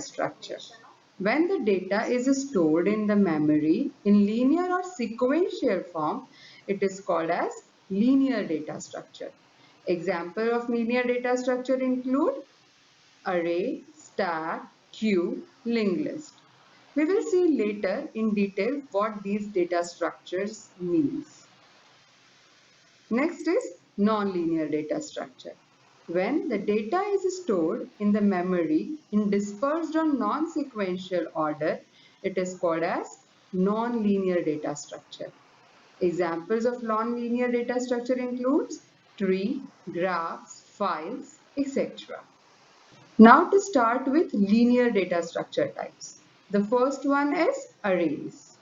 structure. When the data is stored in the memory in linear or sequential form, it is called as linear data structure. Example of linear data structure include array, stack, queue, linked list. We will see later in detail what these data structures means. Next is nonlinear data structure. When the data is stored in the memory in dispersed or non-sequential order, it is called as nonlinear data structure. Examples of nonlinear data structure includes tree, graphs, files, etc. Now to start with linear data structure types. The first one is arrays.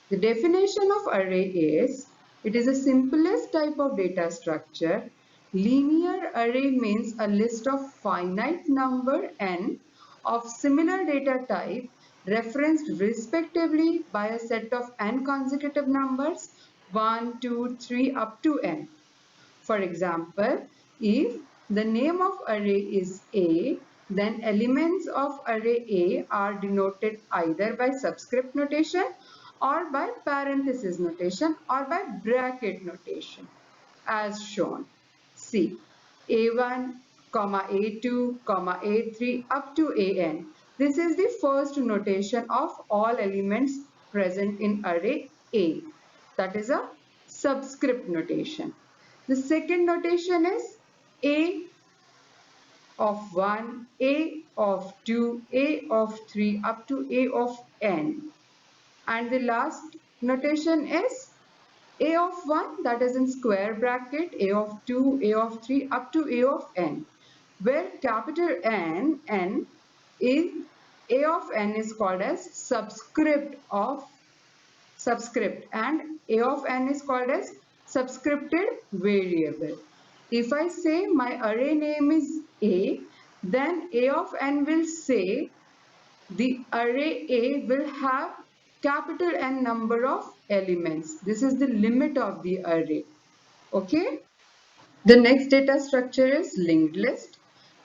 The definition of array is, it is the simplest type of data structure. Linear array means a list of finite number n of similar data type referenced respectively by a set of n consecutive numbers 1, 2, 3 up to n. For example, if the name of array is A, then elements of array A are denoted either by subscript notation or by parenthesis notation or by bracket notation as shown. See, A1, A2, A3 up to AN. This is the first notation of all elements present in array A. That is a subscript notation. The second notation is A of 1, A of 2, A of 3 up to A of n. And the last notation is A of 1, that is in square bracket, A of 2, A of 3 up to A of n, where capital N is A of n is called as subscript and A of n is called as subscripted variable. If I say my array name is A, then A of n will say the array A will have capital N number of elements. This is the limit of the array. Okay. The next data structure is linked list.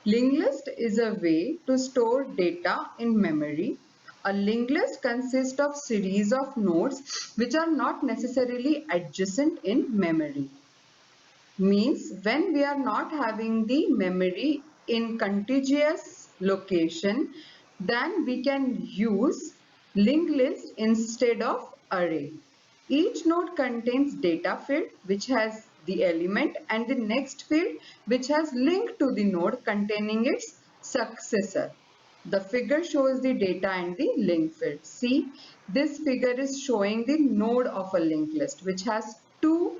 Linked list is a way to store data in memory. A linked list consists of series of nodes which are not necessarily adjacent in memory. Means when we are not having the memory in contiguous location, then we can use linked list instead of array. Each node contains data field which has the element and the next field which has link to the node containing its successor. The figure shows the data and the link field. See, this figure is showing the node of a linked list which has two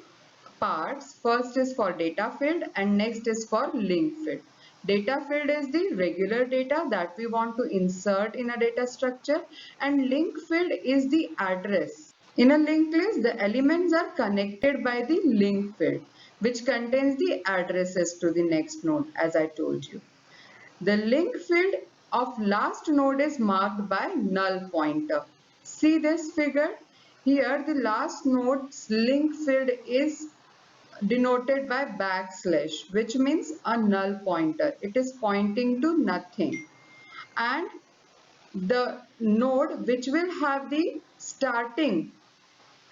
parts. First is for data field and next is for link field. Data field is the regular data that we want to insert in a data structure, and link field is the address. In a linked list, the elements are connected by the link field, which contains the addresses to the next node, as I told you. The link field of last node is marked by null pointer. See this figure? Here the last node's link field is denoted by backslash, which means a null pointer. It is pointing to nothing. And the node which will have the starting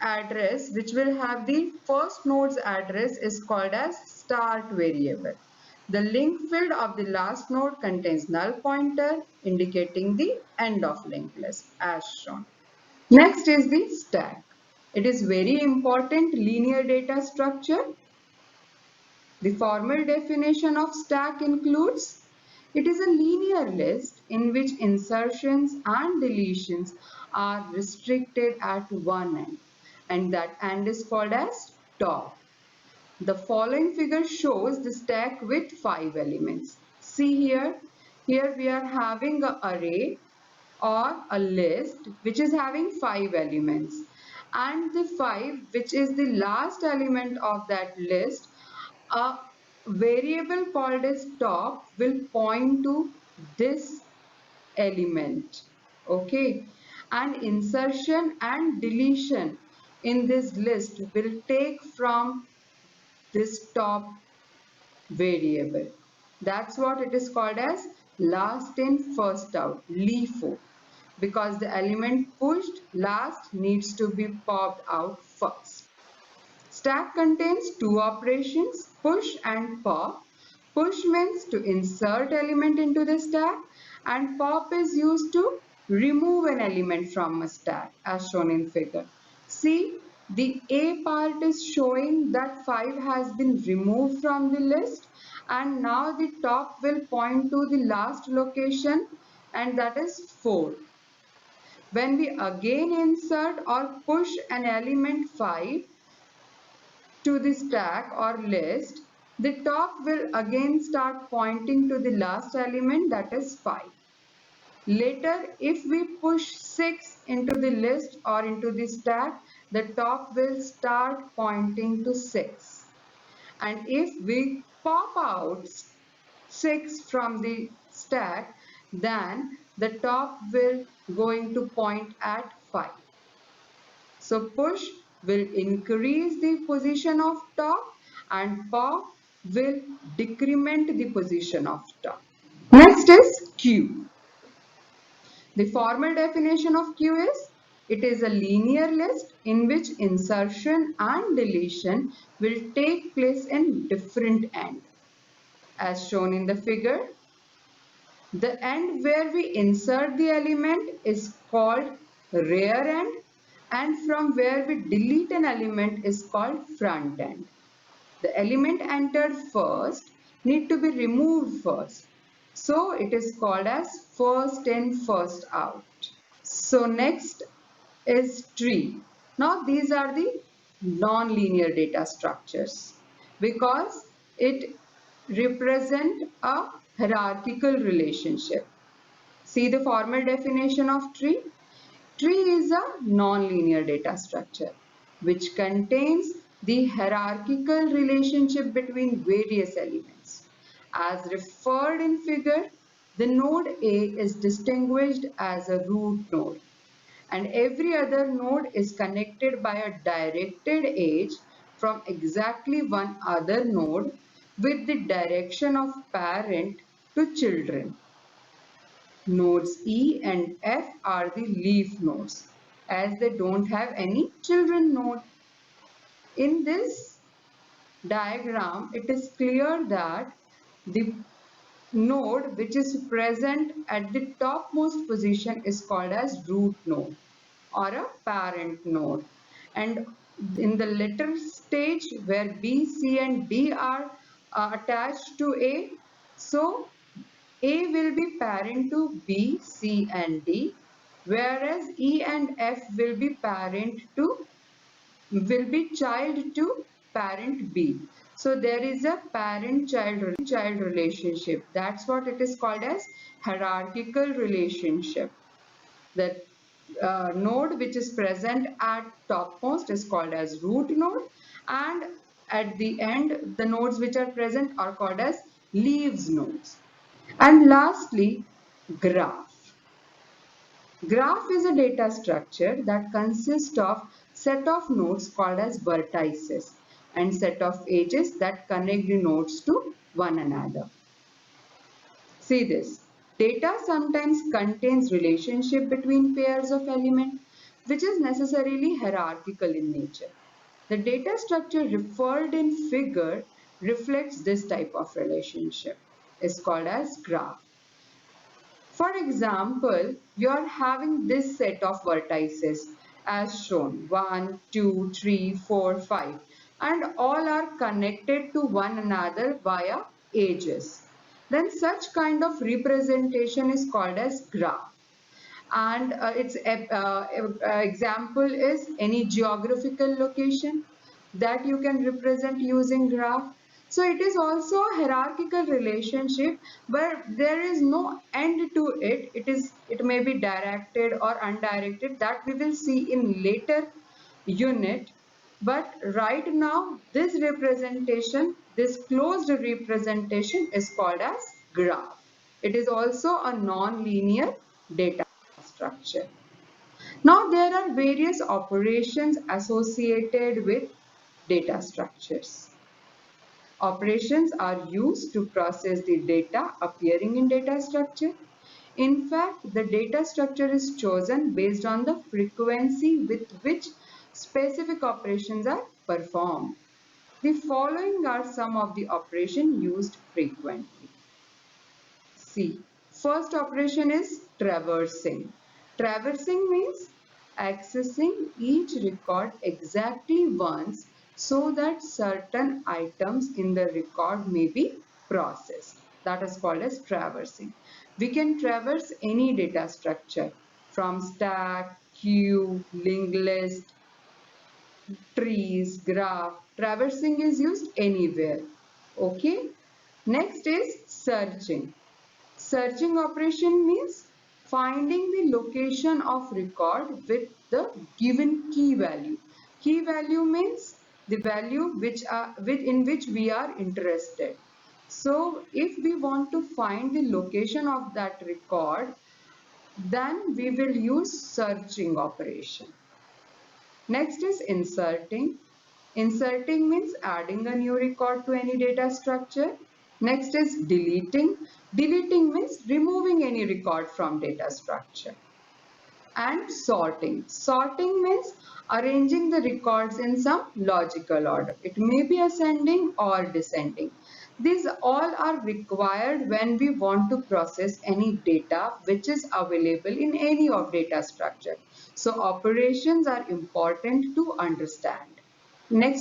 address, which will have the first node's address, is called as start variable. The link field of the last node contains null pointer indicating the end of linked list as shown. Next is the stack. It is very important linear data structure. The formal definition of stack includes, it is a linear list in which insertions and deletions are restricted at one end, and that end is called as top. The following figure shows the stack with 5 elements. See here, here we are having an array or a list which is having 5 elements, and the 5 which is the last element of that list, a variable called as top will point to this element. Okay, and insertion and deletion in this list will take from this top variable. That's what it is called as last in, first out, LIFO, because the element pushed last needs to be popped out first. Stack contains two operations, push and pop. Push means to insert element into the stack, and pop is used to remove an element from a stack as shown in figure. See, the A part is showing that 5 has been removed from the list, and now the top will point to the last location, and that is 4. When we again insert or push an element 5 to the stack or list, the top will again start pointing to the last element, that is 5. Later, if we push 6 into the list or into the stack, the top will start pointing to 6. And if we pop out 6 from the stack, then the top will going to point at 5. So push will increase the position of top and pop will decrement the position of top. Next is queue. The formal definition of queue is it is a linear list in which insertion and deletion will take place in different end. As shown in the figure, the end where we insert the element is called rear end, and from where we delete an element is called front end. The element entered first need to be removed first. So it is called as first in, first out. So next is tree. Now these are the non-linear data structures because it represent a hierarchical relationship. See the formal definition of tree. Tree is a non-linear data structure which contains the hierarchical relationship between various elements. As referred in figure, the node A is distinguished as a root node, and every other node is connected by a directed edge from exactly one other node with the direction of parent to children. Nodes E and F are the leaf nodes as they don't have any children node. In this diagram, it is clear that the node which is present at the topmost position is called as root node or a parent node, and in the later stage where B, C and D are attached to A, so A will be parent to B, C and D, whereas E and F will be child to parent B. So there is a parent-child relationship. That's what it is called as hierarchical relationship. The node which is present at topmost is called as root node, and at the end the nodes which are present are called as leaves nodes. And lastly, graph. Graph is a data structure that consists of set of nodes called as vertices and set of edges that connect the nodes to one another. See this. Data sometimes contains relationship between pairs of elements, which is necessarily hierarchical in nature. The data structure referred in figure reflects this type of relationship. It's called as graph. For example, you are having this set of vertices as shown 1, 2, 3, 4, 5, and all are connected to one another via edges. Then such kind of representation is called as graph. And its example is any geographical location that you can represent using graph. So it is also a hierarchical relationship where there is no end to it. It may be directed or undirected, that we will see in later unit. But right now this representation, this closed representation is called as graph. It is also a non-linear data structure. Now there are various operations associated with data structures. Operations are used to process the data appearing in data structure. In fact, the data structure is chosen based on the frequency with which specific operations are performed. The following are some of the operations used frequently. See, first operation is traversing. Traversing means accessing each record exactly once so that certain items in the record may be processed. That is called as traversing. We can traverse any data structure from stack, queue, linked list, trees, graph. Traversing is used anywhere. Okay. Next is searching. Searching operation means finding the location of record with the given key value. Key value means the value in which we are interested. So if we want to find the location of that record, then we will use searching operation. Next is inserting. Inserting means adding a new record to any data structure. Next is deleting. Deleting means removing any record from data structure. And sorting. Sorting means arranging the records in some logical order. It may be ascending or descending. These all are required when we want to process any data which is available in any of data structure. So operations are important to understand. Next